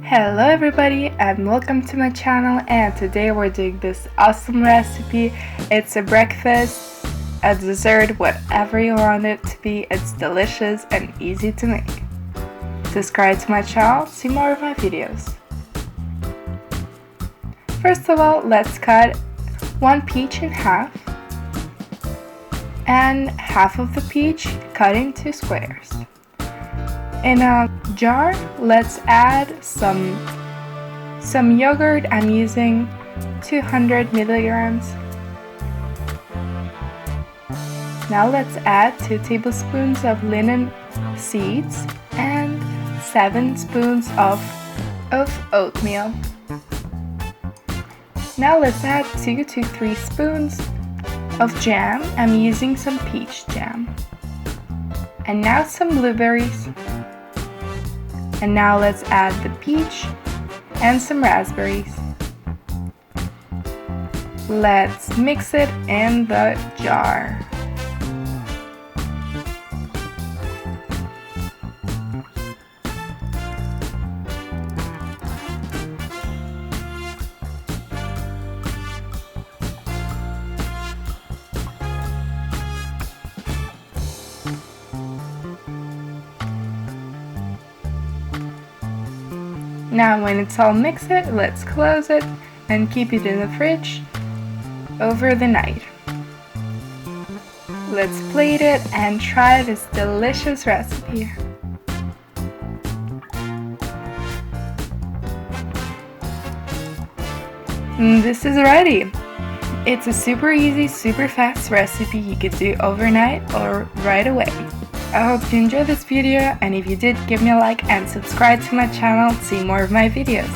Hello everybody and welcome to my channel, and today we're doing this awesome recipe. It's a breakfast, a dessert, whatever you want it to be. It's delicious and easy to make. Subscribe to my channel, see more of my videos. First of all, let's cut one peach in half and half of the peach cut into squares. In a jar, let's add some yogurt. I'm using 200 milligrams. Now let's add 2 tablespoons of linen seeds and 7 spoons of oatmeal. Now let's add 2 to 3 spoons of jam. I'm using some peach jam. And now some blueberries. And now let's add the peach and some raspberries. Let's mix it in the jar. Now when it's all mixed, let's close it and keep it in the fridge over the night. Let's plate it and try this delicious recipe. This is ready. It's a super easy, super fast recipe you could do overnight or right away. I hope you enjoyed this video, and if you did, give me a like and subscribe to my channel to see more of my videos.